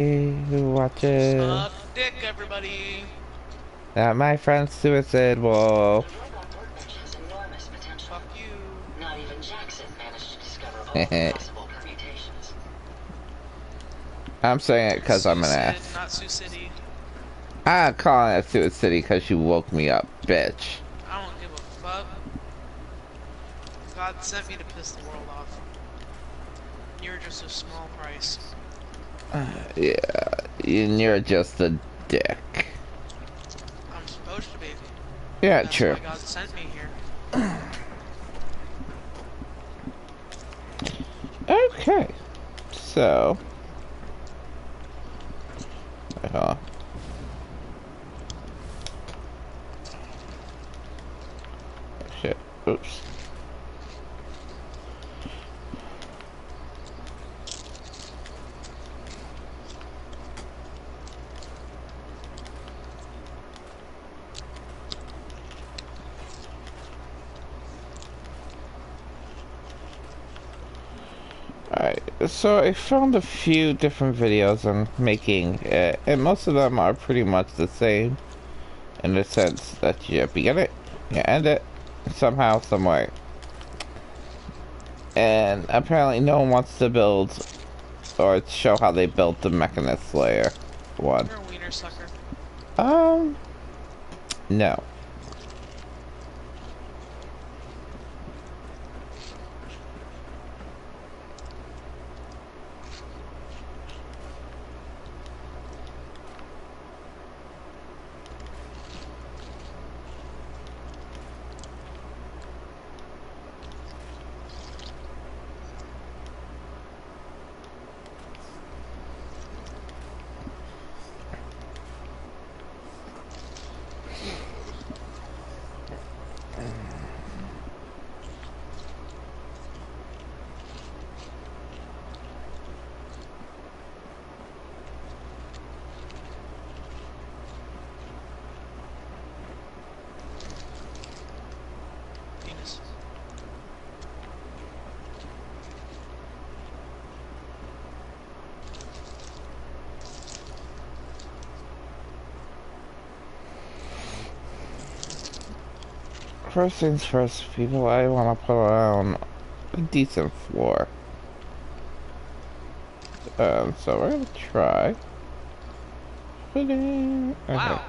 Who watches? Suck dick, everybody. My friend Suicide Wolf. Fuck you. Not even Jackson managed to discover all the possible permutations. I'm saying it because I'm an Suicide, ass. not Sioux City. I'm calling it Suicide because you woke me up, bitch. I don't give a fuck. God sent me to piss the world off. You're just a small price. Yeah, and you're just a dick. I'm supposed to be. Yeah, That's true. why God sent me here. Okay, so. Uh, shit. Oops. Alright, so I found a few different videos on making it, and most of them are pretty much the same in the sense that you begin it, you end it, somehow, someway. And apparently no one wants to build or show how they built the Mechanist layer one. You're a wiener sucker. Um, no. Penis. First things first, people, I want to put on a decent floor. So we're gonna try putting. Okay. Wow.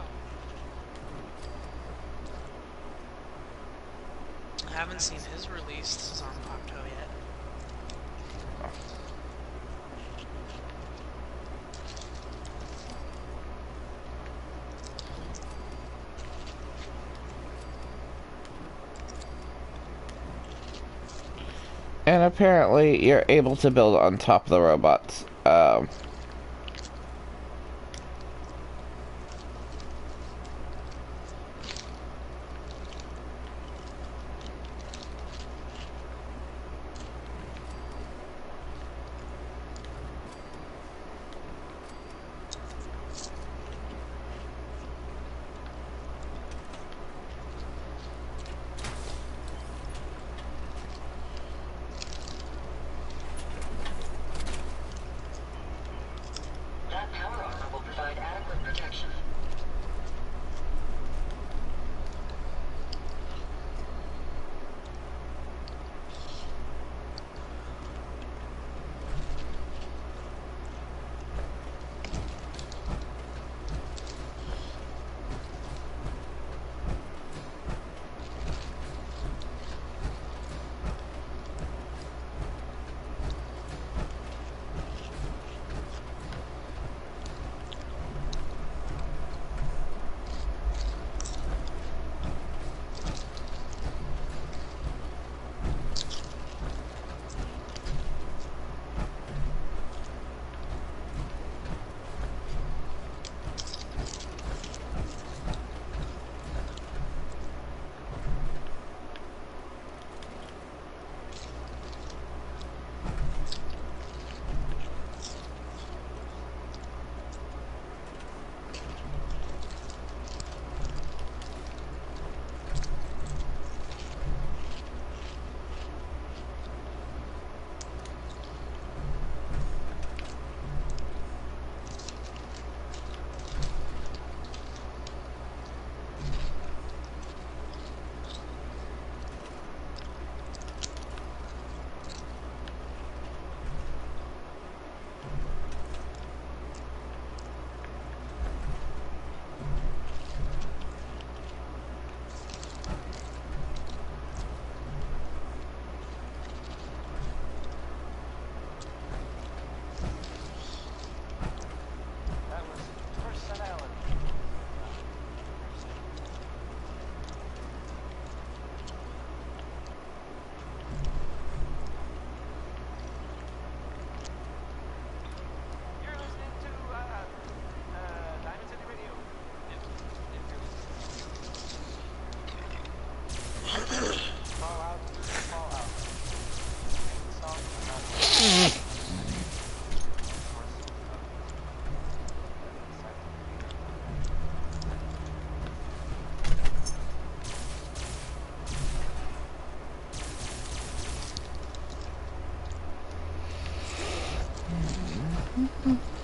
I haven't seen his release on Octo yet. And apparently, you're able to build on top of the robots.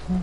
Hey,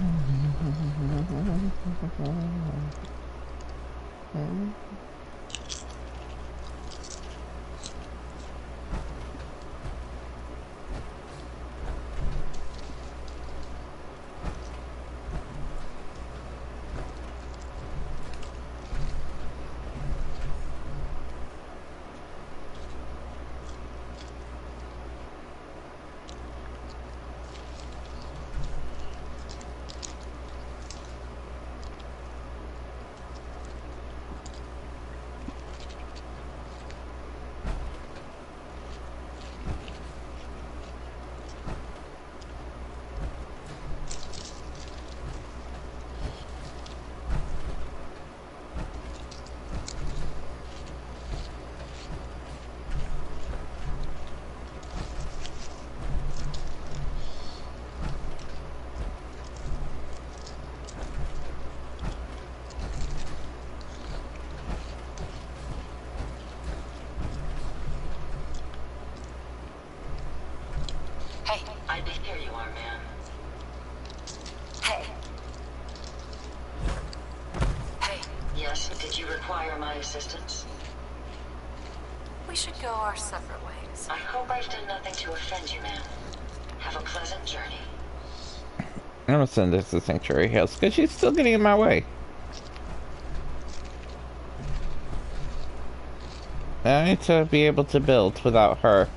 here you are, man. Hey. Hey. Yes, did you require my assistance? We should go our separate ways. I hope I've done nothing to offend you, man. Have a pleasant journey. I'm gonna send this to Sanctuary Hills because she's still getting in my way. I need to be able to build without her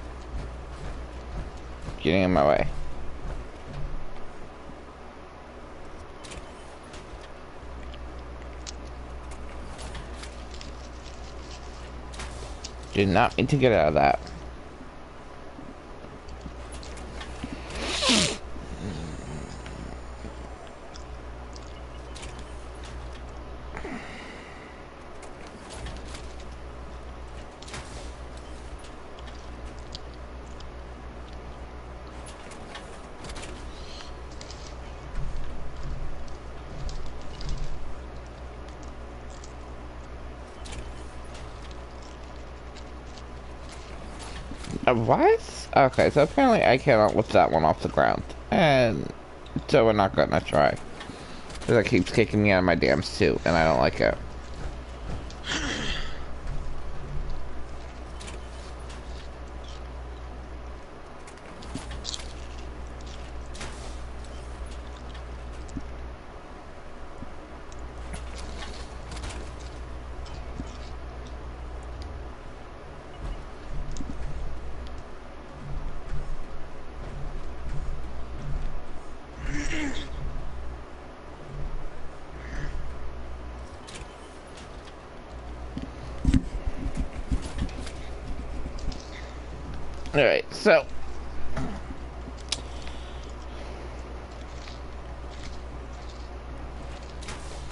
getting in my way. Did not mean to get out of that. What? Okay, so apparently I cannot lift that one off the ground. And so we're not gonna try. Because that keeps kicking me out of my damn suit, and I don't like it. Alright, so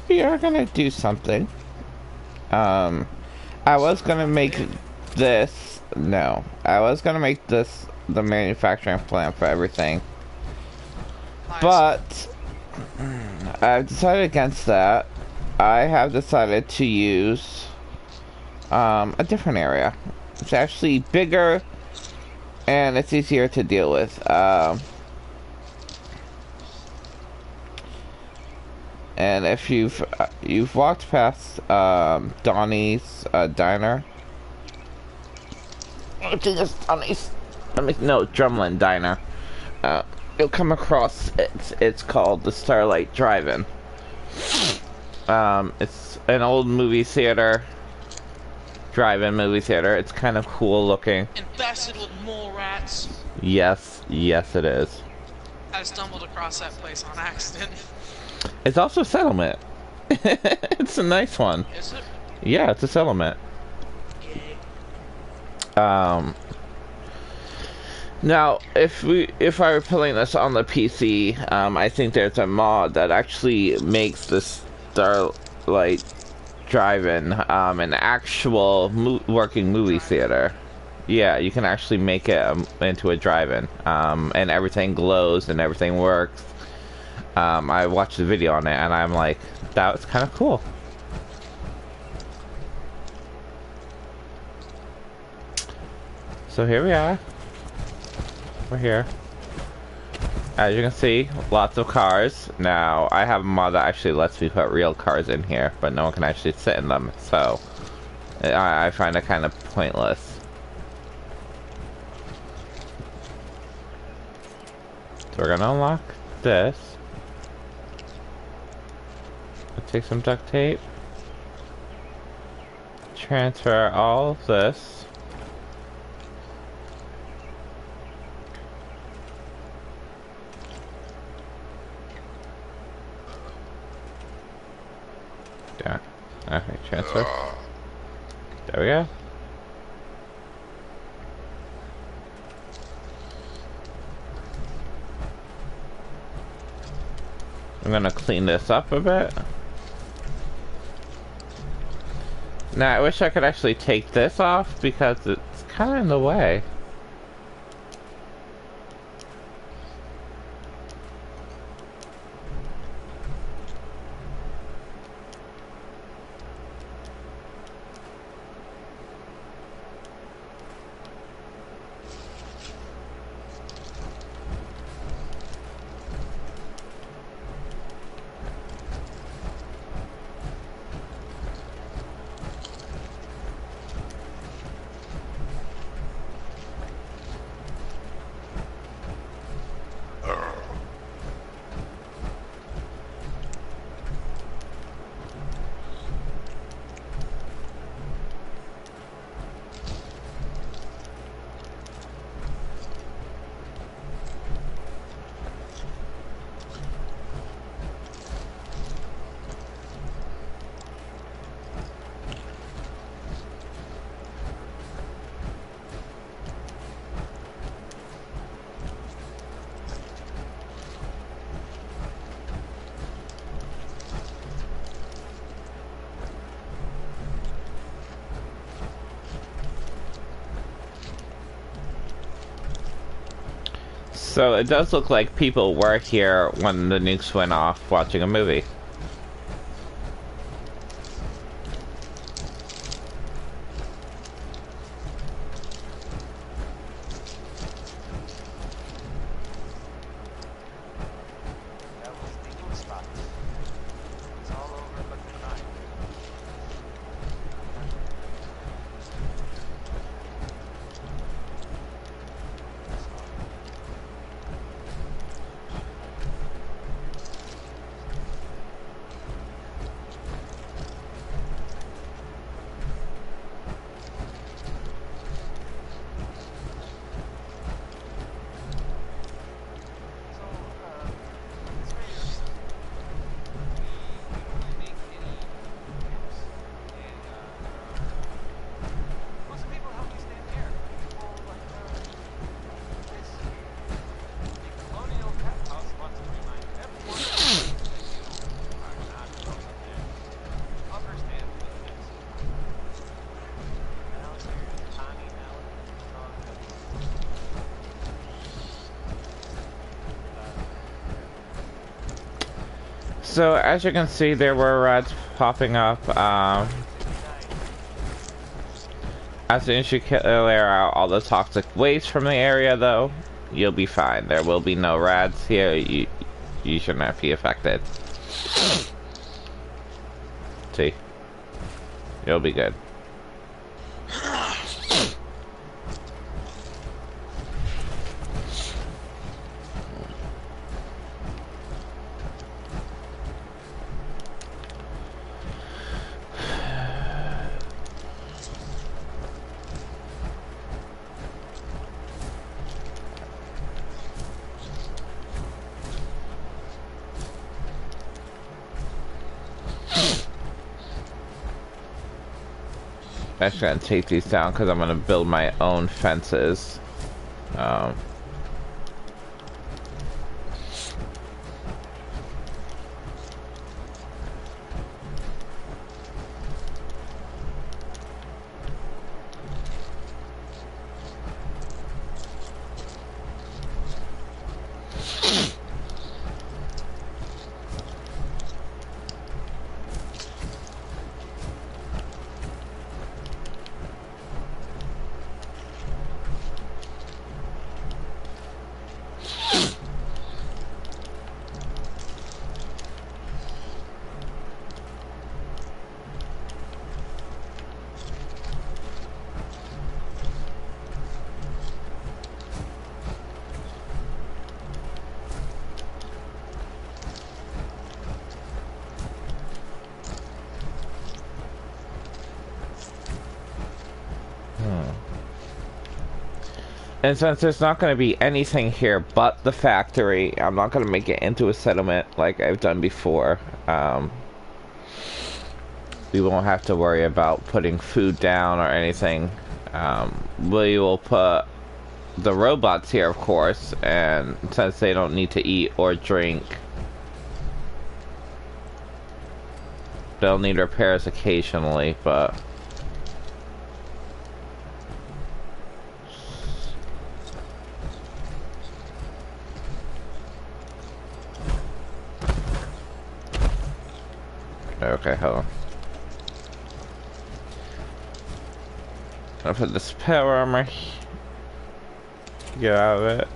we are gonna do something. I was gonna make this, no, I was gonna make this the manufacturing plant for everything. Nice. But I've decided against that. I have decided to use a different area. It's actually bigger and it's easier to deal with. And if you've walked past Donnie's diner, I think it's Donnie's. No, Drumlin Diner. You'll come across it's called the Starlight Drive-In. It's an old movie theater. Drive-in movie theater. It's kind of cool looking. Infested with mole rats. Yes, yes it is. I stumbled across that place on accident. It's also a settlement. It's a nice one. Is it? Yeah, it's a settlement. Yeah. Now, if I were playing this on the PC, I think there's a mod that actually makes the Starlight Drive-In an actual working movie theater. Yeah, you can actually make it into a drive-in, and everything glows and everything works. I watched the video on it, and I'm like, that was kind of cool. So here we are. We're here. As you can see, lots of cars. Now, I have a mod that actually lets me put real cars in here, but no one can actually sit in them, so I find it kind of pointless. So we're gonna unlock this. Let's take some duct tape. Transfer all of this. Yeah. Okay, transfer. There we go. I'm gonna clean this up a bit. Now, I wish I could actually take this off because it's kind of in the way. So it does look like people were here when the nukes went off watching a movie. So as you can see, there were rats popping up. As soon as you clear out all the toxic waste from the area, though, you'll be fine. There will be no rats here. You should not be affected. See, you'll be good. I'm actually gonna take these down because I'm gonna build my own fences. And since there's not going to be anything here but the factory, I'm not going to make it into a settlement like I've done before. We won't have to worry about putting food down or anything. We will put the robots here, of course, and since they don't need to eat or drink, they'll need repairs occasionally, but... Okay, hold on. I'll put this power armor. Get out of it.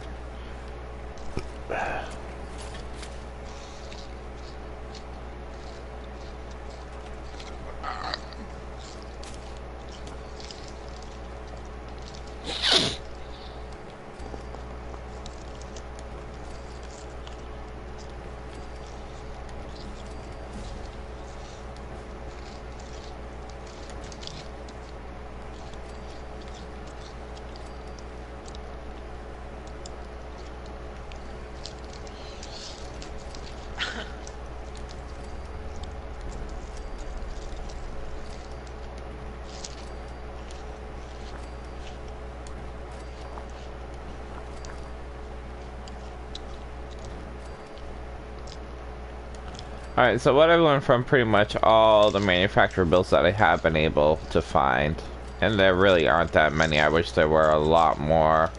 Alright, so what I've learned from pretty much all the manufacturer builds that I have been able to find, and there really aren't that many, I wish there were a lot more.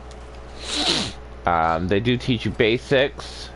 They do teach you basics.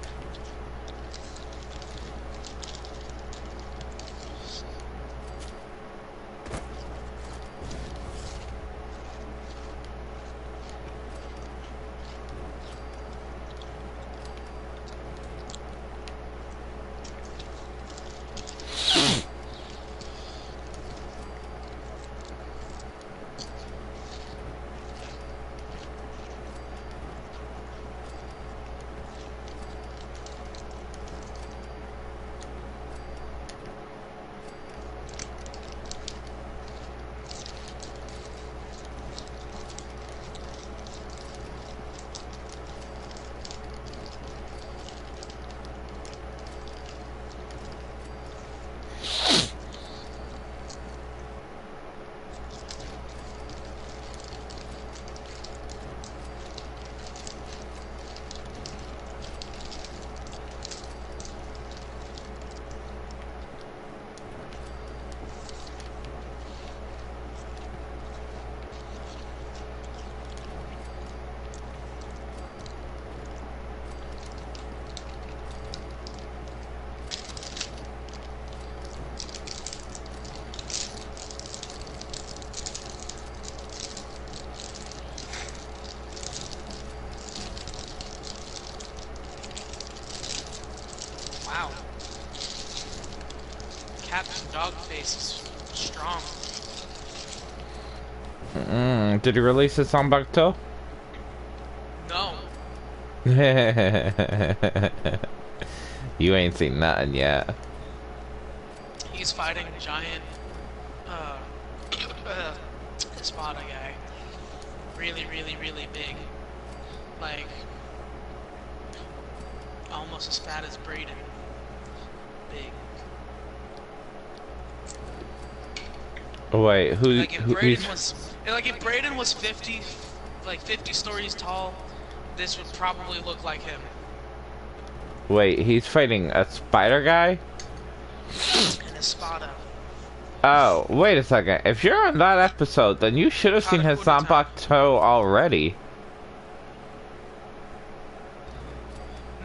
Wow. Captain Dogface is strong. Did he release his song back too? No. You ain't seen nothing yet. He's fighting a giant, Espada guy. Really, really, really big. Like, almost as fat as Brayden. Big. Wait, who? Like if Brayden was 50 stories tall, this would probably look like him. Wait, he's fighting a spider guy? An Espada. Oh, wait a second. If you're on that episode, then you should have seen his Zanpakuto already.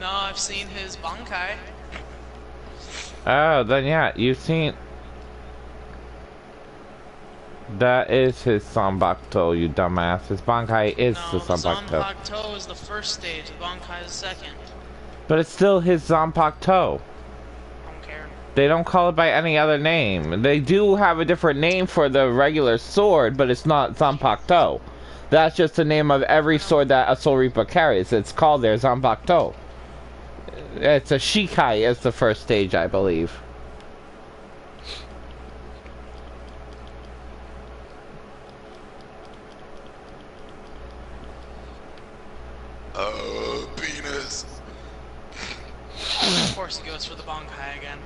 No, I've seen his Bankai. Oh, then yeah, you've seen... That is his Zanpakuto, you dumbass. His Bankai is No, the Zanpakuto. Zanpakuto is the first stage, the Bankai is the second. But it's still his Zanpakuto. Don't care. They don't call it by any other name. They do have a different name for the regular sword, but it's not Zanpakuto. That's just the name of every sword that a Soul Reaper carries. It's called their Zanpakuto. It's a Shikai as the first stage, I believe. course he goes for the Bankai again.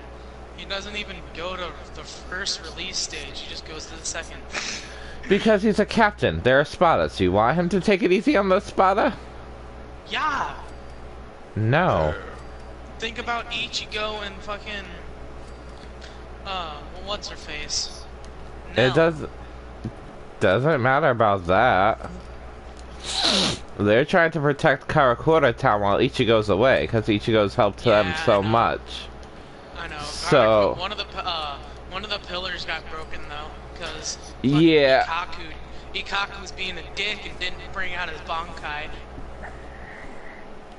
He doesn't even go to the first release stage, he just goes to the second. Because he's a captain. They're a Spada. So you want him to take it easy on the Spada? Yeah! No. Think about Ichigo and fucking... what's her face? No. It doesn't matter about that. They're trying to protect Karakura Town while Ichigo's away, because Ichigo's helped them so much. I know. So one of the pillars got broken though, because yeah, Ikaku was being a dick and didn't bring out his Bankai.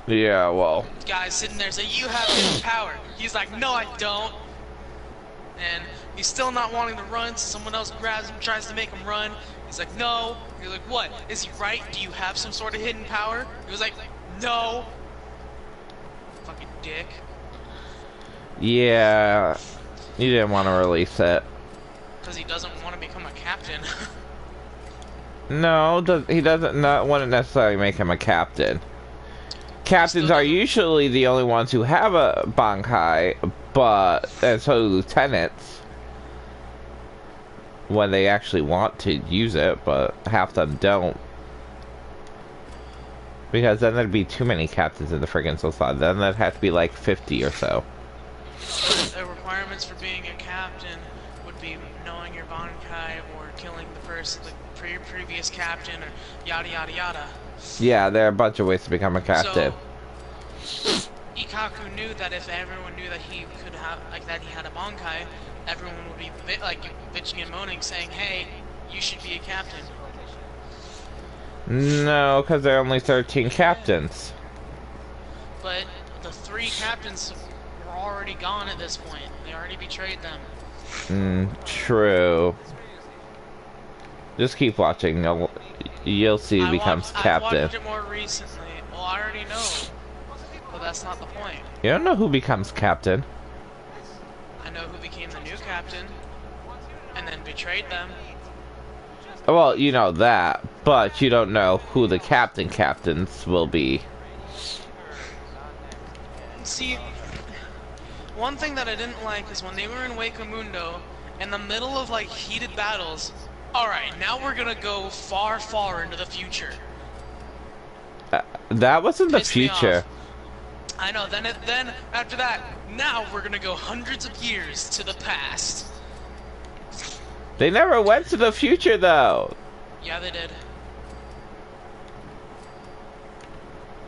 Yeah, well. Guy's sitting there saying, "You have his power." He's like, "No, I don't." And he's still not wanting to run, so someone else grabs him, tries to make him run. He's like, "No." You're like, "What? Is he right? Do you have some sort of hidden power?" He was like, "No." Fucking dick. Yeah, you didn't want to release it. Because he doesn't want to become a captain. No, he doesn't not want to necessarily make him a captain. Captains are usually the only ones who have a Bankai, but and so lieutenants when they actually want to use it, but half of them don't. Because then there'd be too many captains in the friggin' society. Then there'd have to be like 50 or so. The requirements for being a captain would be knowing your Bankai or killing the previous captain or yada yada yada. Yeah, there are a bunch of ways to become a captain. So, Ikaku knew that if everyone knew that he could have, like, that he had a Bankai, everyone would be bitching and moaning, saying, "Hey, you should be a captain." No, because there are only 13 captains. But the 3 captains were already gone at this point. They already betrayed them. True. Just keep watching. You'll see who becomes captain. I watched it more recently. Well, I already know. But that's not the point. You don't know who becomes captain. I know who became the new captain. And then betrayed them. Well, you know that. But you don't know who the captains will be. See, one thing that I didn't like is when they were in Wakamundo, in the middle of, like, heated battles, alright, now we're gonna go far, far into the future. That was in the Pissed me future. off. I know, then after that, now we're gonna go hundreds of years to the past. They never went to the future, though. Yeah, they did.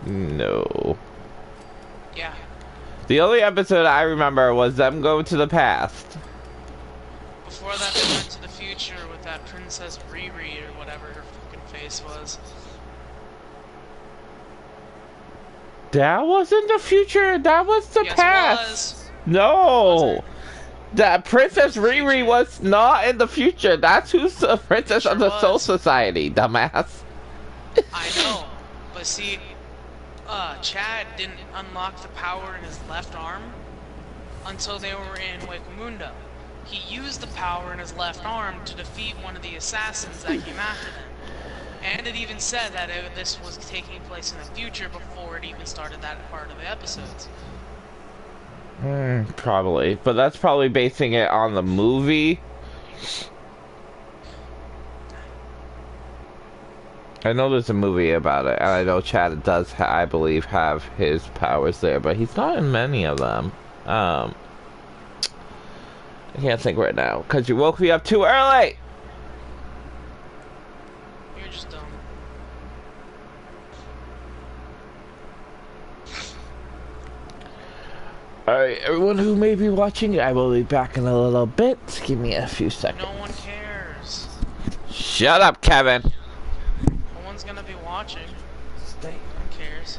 No. Yeah. The only episode I remember was them going to the past. Before that, they went to the future with that Princess Riri or whatever her fucking face was. That wasn't the future. That was the past. It was. No. That Princess Riri was not in the future. That's who's the princess of the Soul Society, dumbass. I know. But see, Chad didn't unlock the power in his left arm until they were in Wakamundo. He used the power in his left arm to defeat one of the assassins that came after them. And it even said that this was taking place in the future before it even started that part of the episodes. Probably. But that's probably basing it on the movie. I know there's a movie about it, and I know Chad does, I believe, have his powers there, but he's not in many of them. I can't think right now, because you woke me up too early! You're just dumb. Alright, everyone who may be watching, I will be back in a little bit. Give me a few seconds. No one cares. Shut up, Kevin! No one's gonna be watching. Stay. No one cares.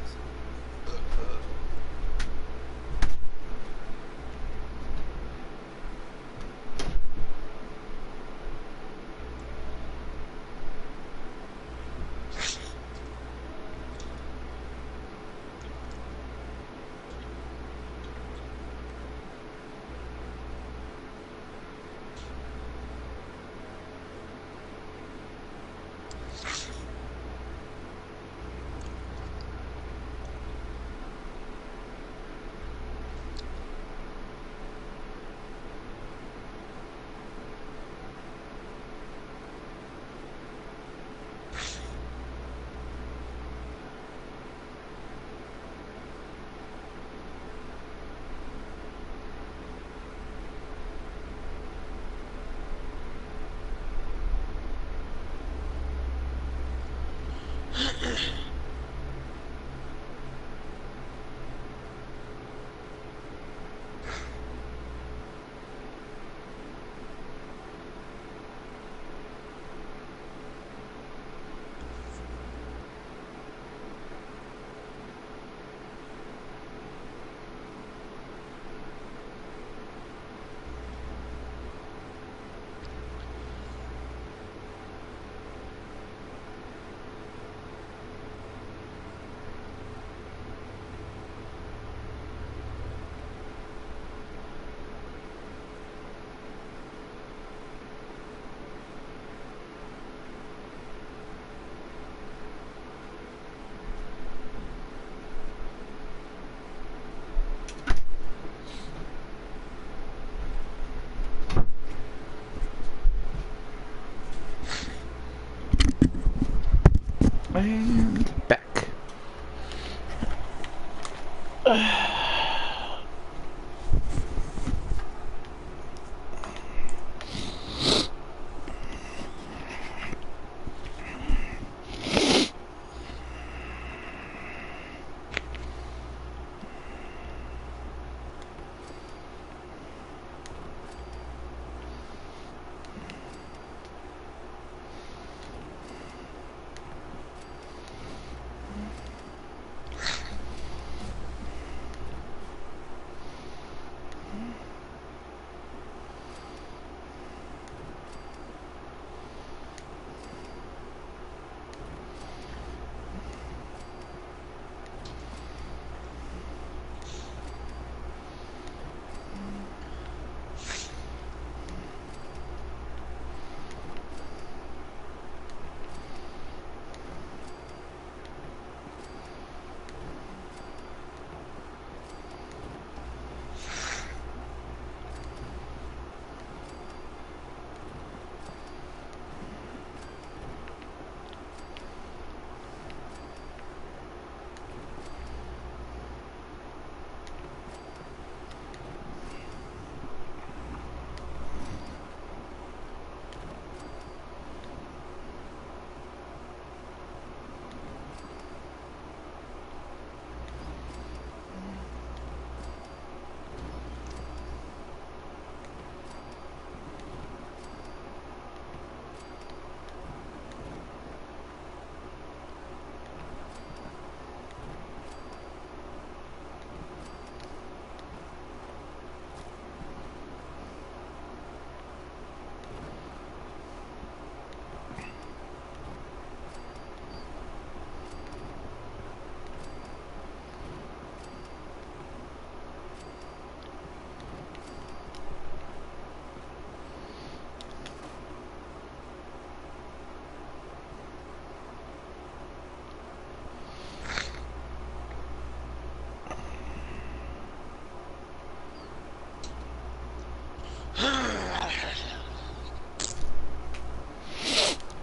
And back.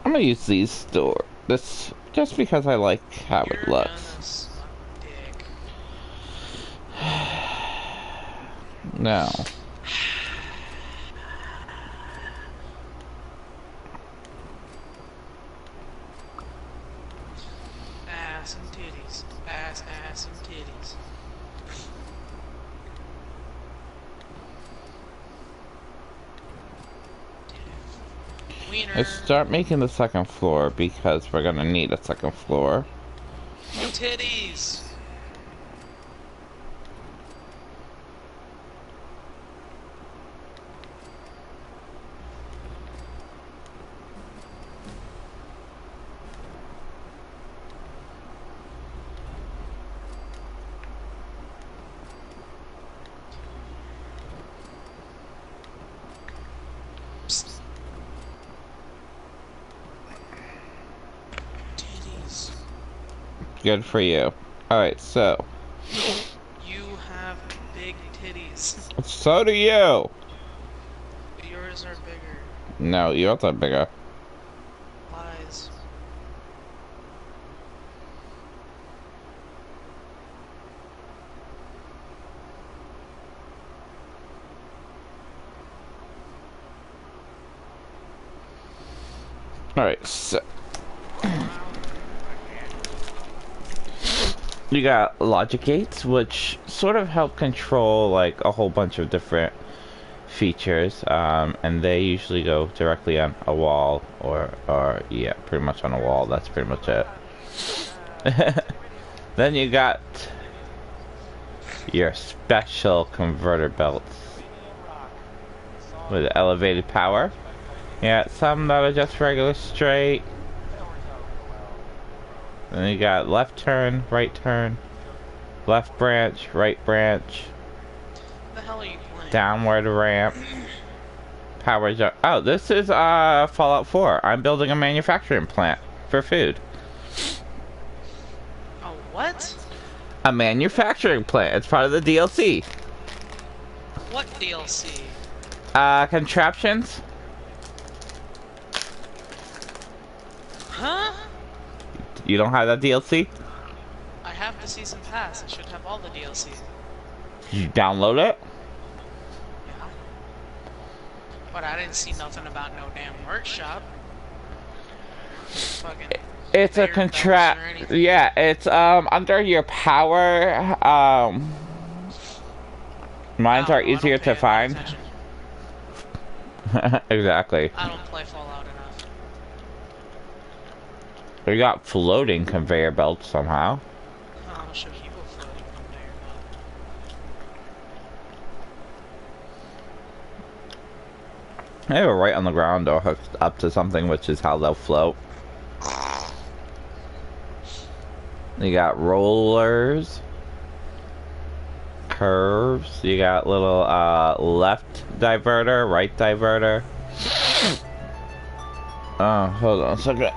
I'm gonna use this just because I like how it looks. No. Ass and titties. Ass and titties. Wiener. Let's start making the second floor because we're gonna need a second floor. Titties. Good for you. Alright, so. You have big titties. So do you! Yours are bigger. No, yours are bigger. Lies. Alright, so. You got logic gates, which sort of help control like a whole bunch of different features, and they usually go directly on a wall, or yeah, pretty much on a wall. That's pretty much it. Then you got your special converter belts with elevated power. Yeah, some that are just regular straight. Then you got left turn, left branch, right branch. The hell are you playing? Downward ramp. Power jump. Oh, this is Fallout 4. I'm building a manufacturing plant for food. Oh, what? A manufacturing plant. It's part of the DLC. What DLC? Contraptions. Huh? You don't have that DLC? I have the season pass. I should have all the DLC. Did you download it? Yeah. But I didn't see nothing about no damn workshop. Fucking. It's a conveyor belts contract. or anything. Yeah, it's under your power. Mines Oh, are I don't easier pay to enough find. attention. Exactly. I don't play Fallout enough. We got floating conveyor belts somehow. I'll show you a floating conveyor belt. They were right on the ground or hooked up to something, which is how they'll float. You got rollers, curves. You got little left diverter, right diverter. Oh, hold on a second.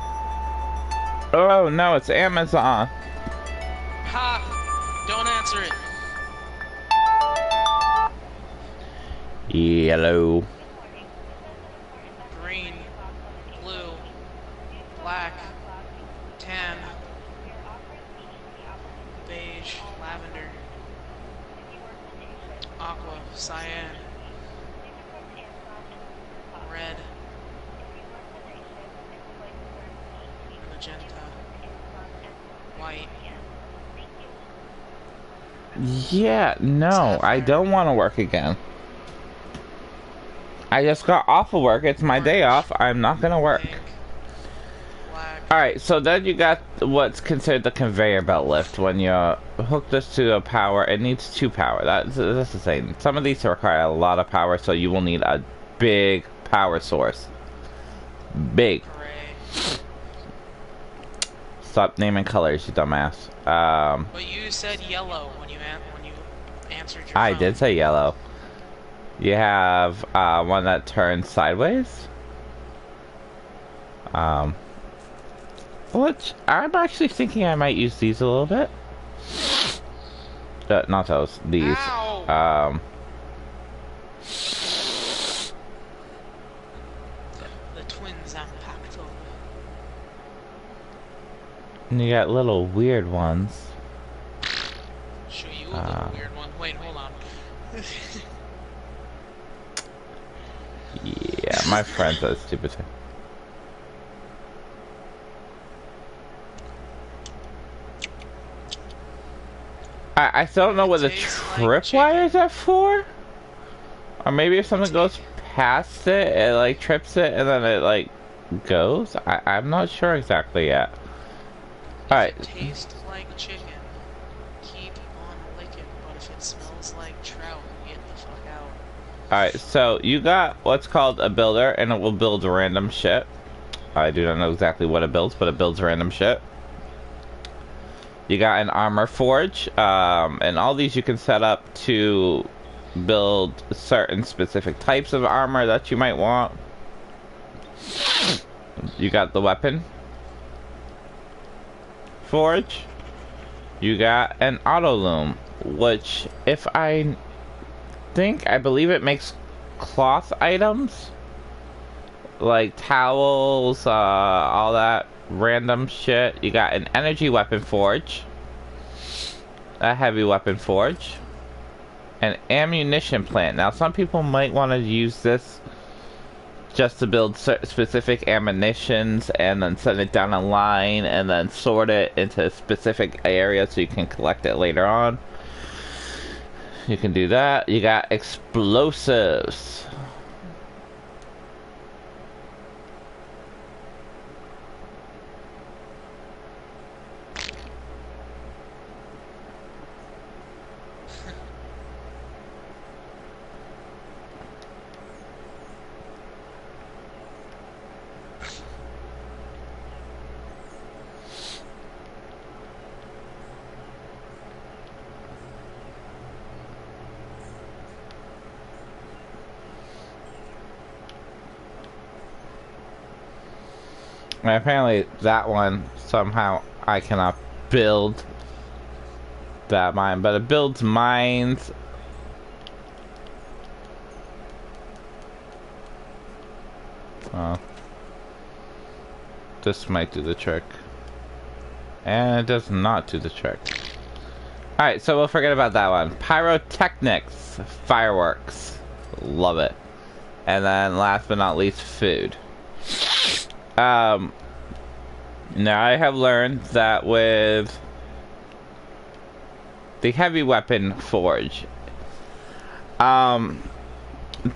Oh no, it's Amazon. Ha! Don't answer it. Yellow. Green, blue, black, tan, beige, lavender, aqua, cyan, red, magenta, white. Yeah, no, I don't want to work again. I just got off of work. It's my day off. I'm not gonna work. Pink, black. Alright, so then you got what's considered the conveyor belt lift. When you hook this to a power, it needs 2 power. That's the same. Some of these require a lot of power, so you will need a big power source. Big. Gray. Stop naming colors, you dumbass. But you said yellow when you answered your I phone. did say yellow. You have one that turns sideways. Which I'm actually thinking I might use these a little bit. Not those. These. Ow! The twins impacto. And you got little weird ones. Show you a little weird one. Wait, hold on. Yeah, my friend says stupid thing. I still don't know what the tripwires are for. Or maybe if something goes past it, it like trips it and then it like goes. I'm not sure exactly yet. Alright. If it tastes like chicken, keep on licking. But if it smells like trout, get the fuck out. Alright, so you got what's called a builder, and it will build random shit. I do not know exactly what it builds, but it builds random shit. You got an armor forge, and all these you can set up to build certain specific types of armor that you might want. You got the weapon forge. You got an auto loom, which if I believe it makes cloth items like towels, all that random shit. You got an energy weapon forge, a heavy weapon forge, an ammunition plant. Now some people might want to use this just to build specific ammunitions and then send it down a line and then sort it into specific areas so you can collect it later on. You can do that. You got explosives. And apparently that one, somehow I cannot build that mine, but it builds mines. Oh. This might do the trick. And it does not do the trick. Alright, so we'll forget about that one. Pyrotechnics. Fireworks. Love it. And then last but not least, food. Now I have learned that with the heavy weapon forge,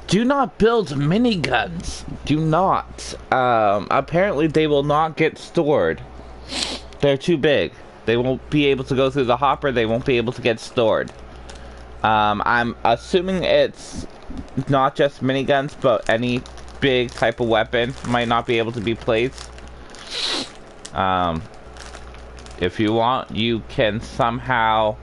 do not build miniguns. Do not. Apparently they will not get stored. They're too big. They won't be able to go through the hopper. They won't be able to get stored. I'm assuming it's not just miniguns, but any big type of weapon might not be able to be placed. If you want, you can somehow,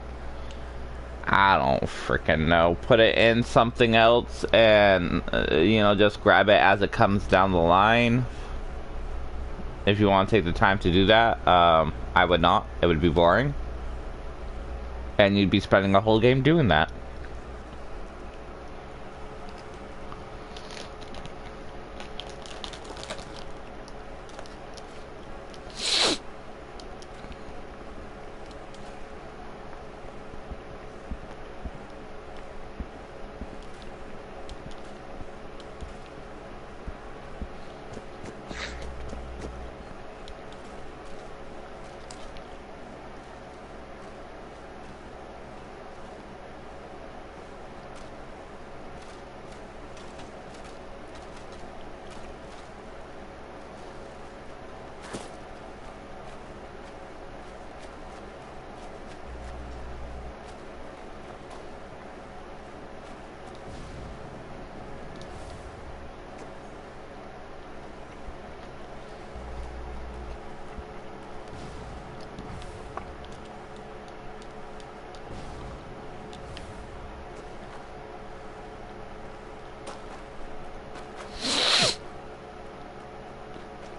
I don't freaking know, put it in something else and, you know, just grab it as it comes down the line. If you want to take the time to do that, I would not. It would be boring. And you'd be spending a whole game doing that.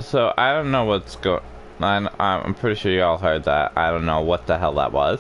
So, I don't know what's going on. I'm pretty sure you all heard that. I don't know what the hell that was.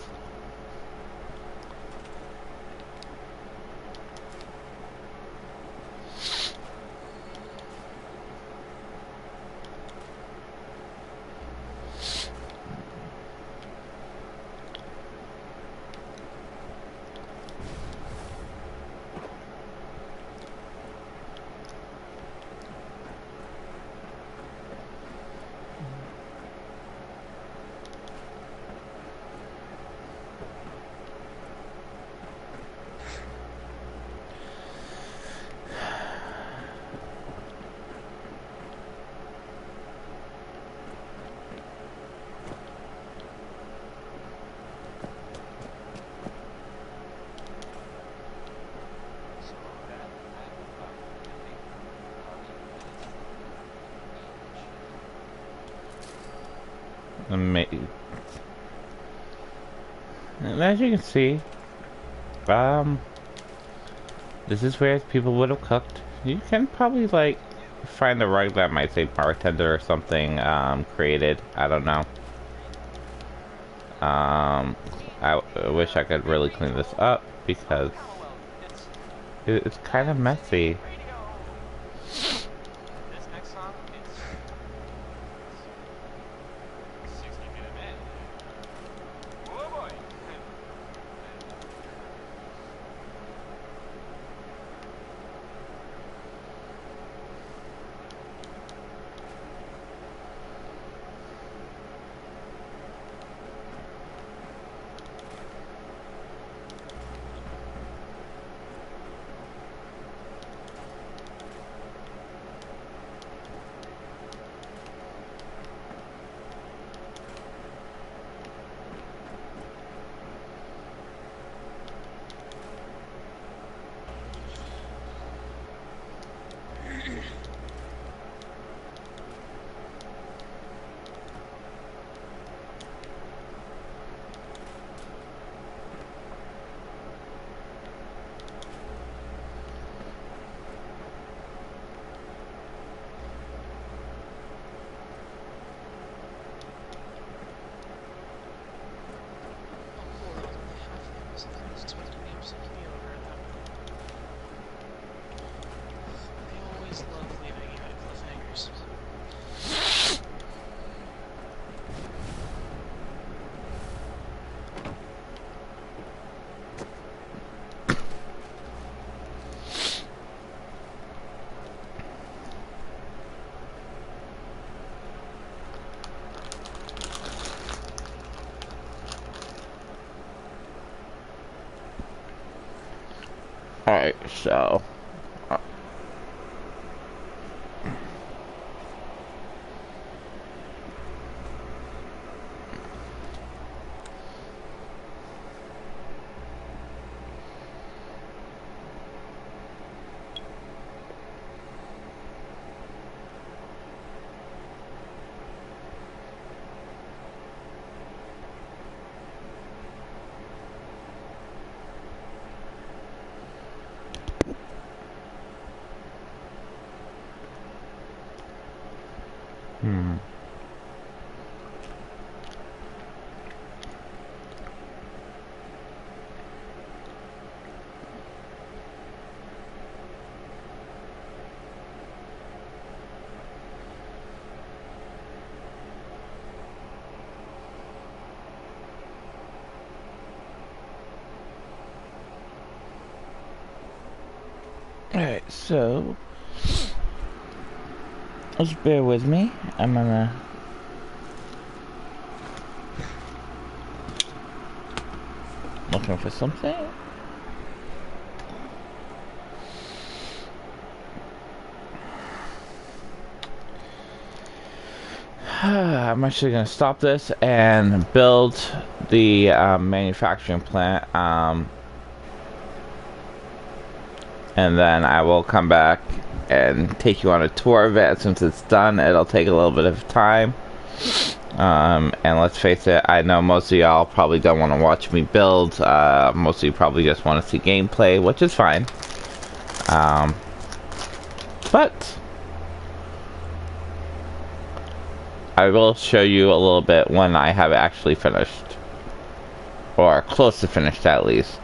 And as you can see, this is where people would have cooked. You can probably like find a rug that might say bartender or something created. I don't know. I wish I could really clean this up because it's kind of messy. Alright, so... Alright, so... just bear with me. I'm gonna... looking for something. I'm actually gonna stop this and build the manufacturing plant. And then I will come back and take you on a tour of it. Since it's done, it'll take a little bit of time. And let's face it, I know most of y'all probably don't want to watch me build. Most of you probably just want to see gameplay, which is fine. But I will show you a little bit when I have it actually finished. Or close to finished, at least.